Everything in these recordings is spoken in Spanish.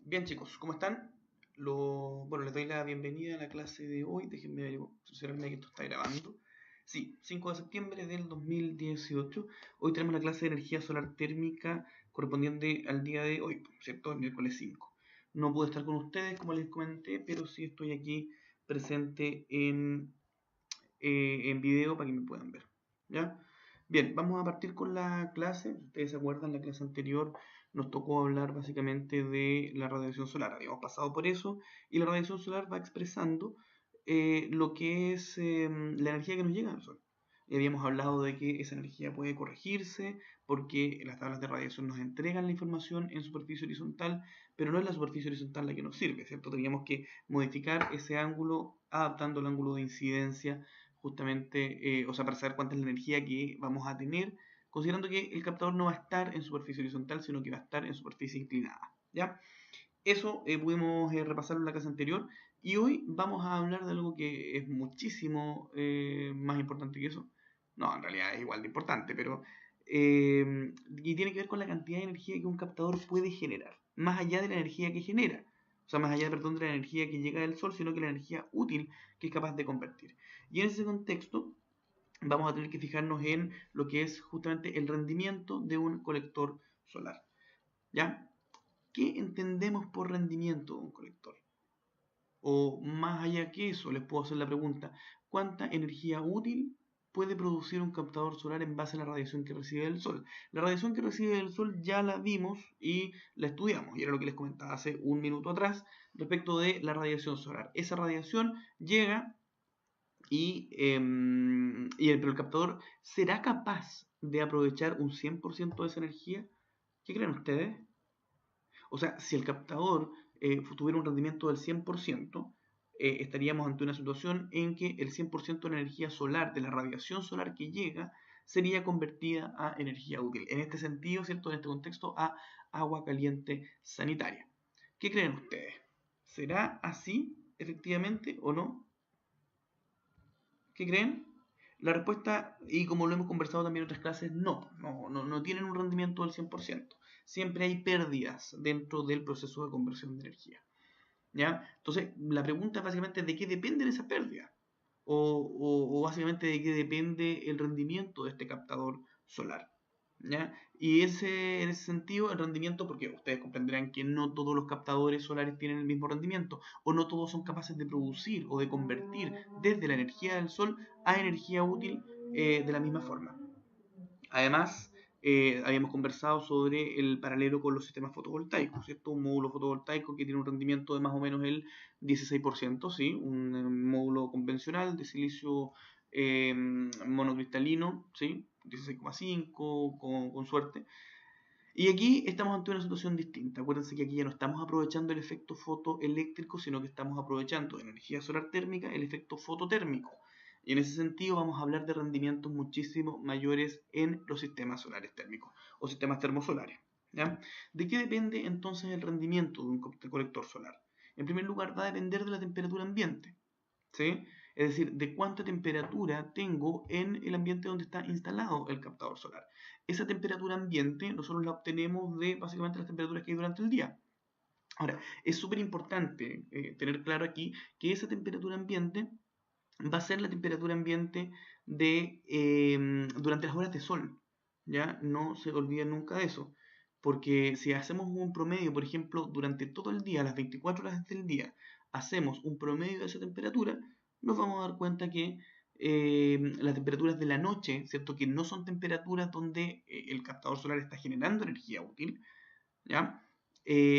Bien chicos, ¿cómo están? Bueno, les doy la bienvenida a la clase de hoy. Déjenme cerciorarme que esto está grabando. Sí, 5 de septiembre del 2018. Hoy tenemos la clase de energía solar térmica correspondiente al día de hoy, ¿cierto? El miércoles 5. No pude estar con ustedes, como les comenté, pero sí estoy aquí presente en video para que me puedan ver. ¿Ya? Bien, vamos a partir con la clase. Si ustedes se acuerdan, la clase anterior nos tocó hablar básicamente de la radiación solar. Habíamos pasado por eso y la radiación solar va expresando lo que es la energía que nos llega del Sol. Y habíamos hablado de que esa energía puede corregirse porque las tablas de radiación nos entregan la información en superficie horizontal, pero no es la superficie horizontal la que nos sirve, ¿cierto? Teníamos que modificar ese ángulo adaptando el ángulo de incidencia justamente, o sea, para saber cuánta es la energía que vamos a tener, considerando que el captador no va a estar en superficie horizontal, sino que va a estar en superficie inclinada. ¿Ya? Eso pudimos repasarlo en la clase anterior y hoy vamos a hablar de algo que es muchísimo más importante que eso. No, en realidad es igual de importante, pero y tiene que ver con la cantidad de energía que un captador puede generar, más allá de la energía que genera. O sea, más allá, perdón, de la energía que llega del sol, sino que la energía útil que es capaz de convertir. Y en ese contexto vamos a tener que fijarnos en lo que es justamente el rendimiento de un colector solar. ¿Ya? ¿Qué entendemos por rendimiento de un colector? O más allá que eso, les puedo hacer la pregunta, ¿cuánta energía útil puede producir un captador solar en base a la radiación que recibe del Sol? La radiación que recibe del Sol ya la vimos y la estudiamos, y era lo que les comentaba hace un minuto atrás respecto de la radiación solar. Esa radiación llega pero el captador será capaz de aprovechar un 100% de esa energía. ¿Qué creen ustedes? O sea, si el captador tuviera un rendimiento del 100%, estaríamos ante una situación en que el 100% de la energía solar, de la radiación solar que llega, sería convertida a energía útil. En este sentido, ¿cierto? En este contexto, a agua caliente sanitaria. ¿Qué creen ustedes? ¿Será así, efectivamente, o no? ¿Qué creen? La respuesta, y como lo hemos conversado también en otras clases, no tienen un rendimiento del 100%. Siempre hay pérdidas dentro del proceso de conversión de energía. ¿Ya? Entonces, la pregunta es básicamente de qué dependen esas pérdidas. O básicamente de qué depende el rendimiento de este captador solar. ¿Ya? Y en ese sentido, el rendimiento, porque ustedes comprenderán que no todos los captadores solares tienen el mismo rendimiento, o no todos son capaces de producir o de convertir desde la energía del sol a energía útil de la misma forma. Además, habíamos conversado sobre el paralelo con los sistemas fotovoltaicos, ¿cierto? Un módulo fotovoltaico que tiene un rendimiento de más o menos el 16%, ¿sí? Un módulo convencional de silicio monocristalino, ¿sí? 16,5 con suerte. Y aquí estamos ante una situación distinta. Acuérdense que aquí ya no estamos aprovechando el efecto fotoeléctrico, sino que estamos aprovechando de energía solar térmica el efecto fototérmico. Y en ese sentido vamos a hablar de rendimientos muchísimo mayores en los sistemas solares térmicos o sistemas termosolares. ¿Ya? ¿De qué depende entonces el rendimiento de un colector solar? En primer lugar, va a depender de la temperatura ambiente. ¿Sí? Es decir, de cuánta temperatura tengo en el ambiente donde está instalado el captador solar. Esa temperatura ambiente nosotros la obtenemos de básicamente las temperaturas que hay durante el día. Ahora, es súper importante tener claro aquí que esa temperatura ambiente va a ser la temperatura ambiente durante las horas de sol. ¿Ya? No se olviden nunca de eso. Porque si hacemos un promedio, por ejemplo, durante todo el día, las 24 horas del día, hacemos un promedio de esa temperatura, nos vamos a dar cuenta que las temperaturas de la noche, ¿cierto? Que no son temperaturas donde el captador solar está generando energía útil, ¿ya?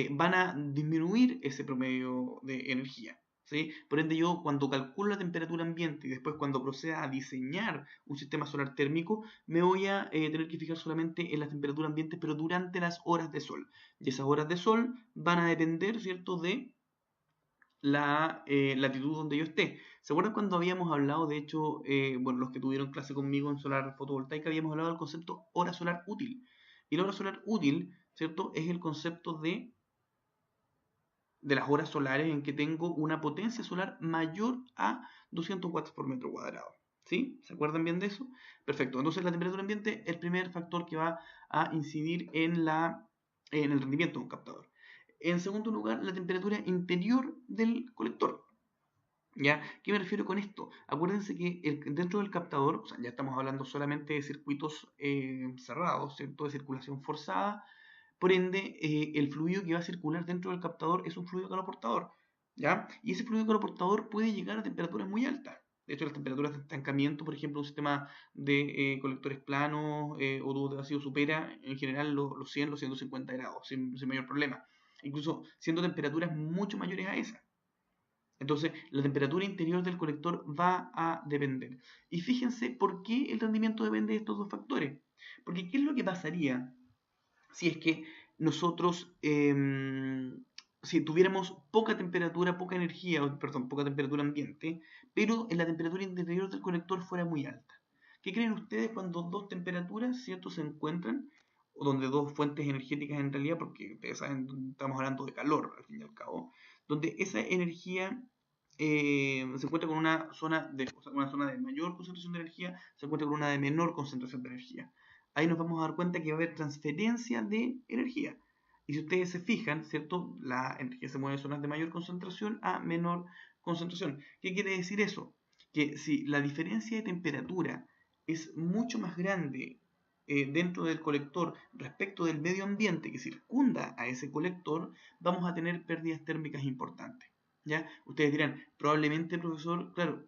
Van a disminuir ese promedio de energía. ¿Sí? Por ende, yo cuando calculo la temperatura ambiente y después cuando proceda a diseñar un sistema solar térmico, me voy a tener que fijar solamente en la temperatura ambiente, pero durante las horas de sol. Y esas horas de sol van a depender, ¿cierto?, de la latitud donde yo esté. ¿Se acuerdan cuando habíamos hablado, de hecho, bueno, los que tuvieron clase conmigo en solar fotovoltaica, habíamos hablado del concepto hora solar útil? Y la hora solar útil, ¿cierto?, es el concepto de las horas solares en que tengo una potencia solar mayor a 200 watts por metro cuadrado. ¿Sí? ¿Se acuerdan bien de eso? Perfecto. Entonces la temperatura ambiente es el primer factor que va a incidir en el rendimiento de un captador. En segundo lugar, la temperatura interior del colector. ¿Ya? ¿Qué me refiero con esto? Acuérdense que dentro del captador, o sea, ya estamos hablando solamente de circuitos cerrados, ¿cierto? De circulación forzada. Por ende, el fluido que va a circular dentro del captador es un fluido caloportador, ¿ya? Y ese fluido caloportador puede llegar a temperaturas muy altas. De hecho, las temperaturas de estancamiento, por ejemplo, un sistema de colectores planos o tubos de vacío supera en general los 100, los 150 grados, sin mayor problema. Incluso siendo temperaturas mucho mayores a esas. Entonces, la temperatura interior del colector va a depender. Y fíjense por qué el rendimiento depende de estos dos factores. Porque, ¿qué es lo que pasaría si es que nosotros, si tuviéramos poca temperatura, poca energía, perdón, poca temperatura ambiente, pero en la temperatura interior del colector fuera muy alta? ¿Qué creen ustedes cuando dos temperaturas, cierto, se encuentran, o donde dos fuentes energéticas en realidad, porque ustedes saben, estamos hablando de calor al fin y al cabo, donde esa energía se encuentra con o sea, una zona de mayor concentración de energía, se encuentra con una de menor concentración de energía? Ahí nos vamos a dar cuenta que va a haber transferencia de energía. Y si ustedes se fijan, ¿cierto? La energía se mueve de zonas de mayor concentración a menor concentración. ¿Qué quiere decir eso? Que si la diferencia de temperatura es mucho más grande dentro del colector respecto del medio ambiente que circunda a ese colector, vamos a tener pérdidas térmicas importantes. ¿Ya? Ustedes dirán, probablemente, profesor, claro,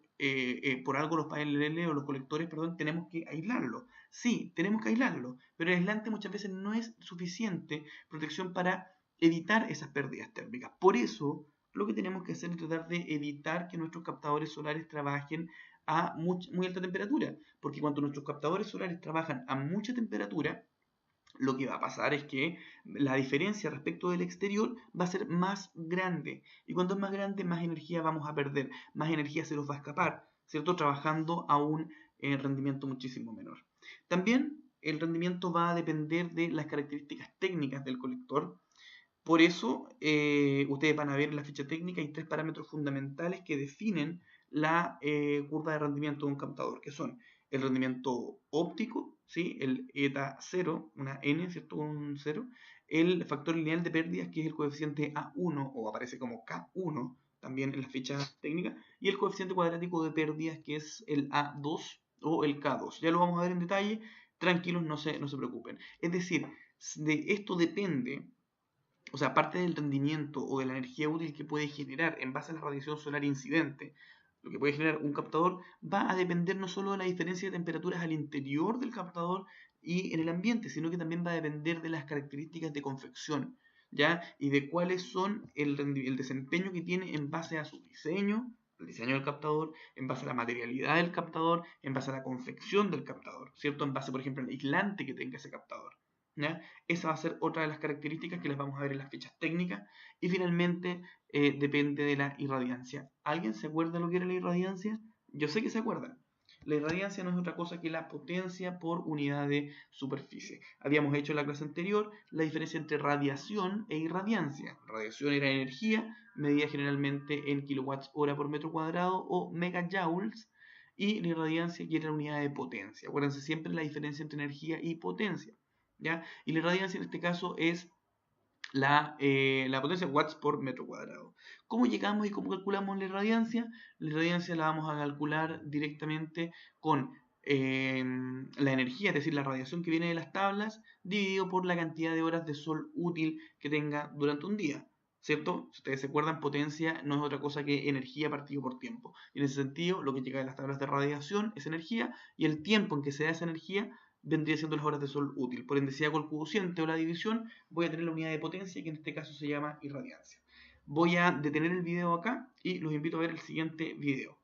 por algo los paneles o los colectores, perdón, tenemos que aislarlos. Sí, tenemos que aislarlo, pero el aislante muchas veces no es suficiente protección para evitar esas pérdidas térmicas. Por eso, lo que tenemos que hacer es tratar de evitar que nuestros captadores solares trabajen a muy alta temperatura, porque cuando nuestros captadores solares trabajan a mucha temperatura, lo que va a pasar es que la diferencia respecto del exterior va a ser más grande. Y cuando es más grande, más energía vamos a perder, más energía se nos va a escapar, ¿cierto? Trabajando a un rendimiento muchísimo menor. También el rendimiento va a depender de las características técnicas del colector. Por eso, ustedes van a ver en la ficha técnica, hay tres parámetros fundamentales que definen la curva de rendimiento de un captador, que son el rendimiento óptico, ¿sí? El eta 0, una n, ¿cierto? Un 0, el factor lineal de pérdidas, que es el coeficiente A1, o aparece como K1, también en la ficha técnica, y el coeficiente cuadrático de pérdidas, que es el A2 o el K2. Ya lo vamos a ver en detalle, tranquilos, no se preocupen. Es decir, de esto depende, o sea, parte del rendimiento o de la energía útil que puede generar en base a la radiación solar incidente, lo que puede generar un captador, va a depender no solo de la diferencia de temperaturas al interior del captador y en el ambiente, sino que también va a depender de las características de confección, ¿ya? Y de cuáles son el desempeño que tiene en base a su diseño, el diseño del captador, en base a la materialidad del captador, en base a la confección del captador, ¿cierto? En base, por ejemplo, al aislante que tenga ese captador. ¿Ya? Esa va a ser otra de las características que las vamos a ver en las fichas técnicas. Y finalmente, depende de la irradiancia. ¿Alguien se acuerda de lo que era la irradiancia? Yo sé que se acuerdan. La irradiancia no es otra cosa que la potencia por unidad de superficie. Habíamos hecho en la clase anterior la diferencia entre radiación e irradiancia. Radiación era energía, medida generalmente en kilowatts hora por metro cuadrado o megajoules. Y la irradiancia que era la unidad de potencia. Acuérdense siempre la diferencia entre energía y potencia. ¿Ya? Y la irradiancia en este caso es la potencia en watts por metro cuadrado. ¿Cómo llegamos y cómo calculamos la irradiancia? La irradiancia la vamos a calcular directamente con la energía, es decir, la radiación que viene de las tablas, dividido por la cantidad de horas de sol útil que tenga durante un día. ¿Cierto? Si ustedes se acuerdan, potencia no es otra cosa que energía partido por tiempo. Y en ese sentido, lo que llega de las tablas de radiación es energía, y el tiempo en que se da esa energía vendría siendo las horas de sol útil. Por ende, si hago el cociente o la división, voy a tener la unidad de potencia, que en este caso se llama irradiancia. Voy a detener el video acá y los invito a ver el siguiente video.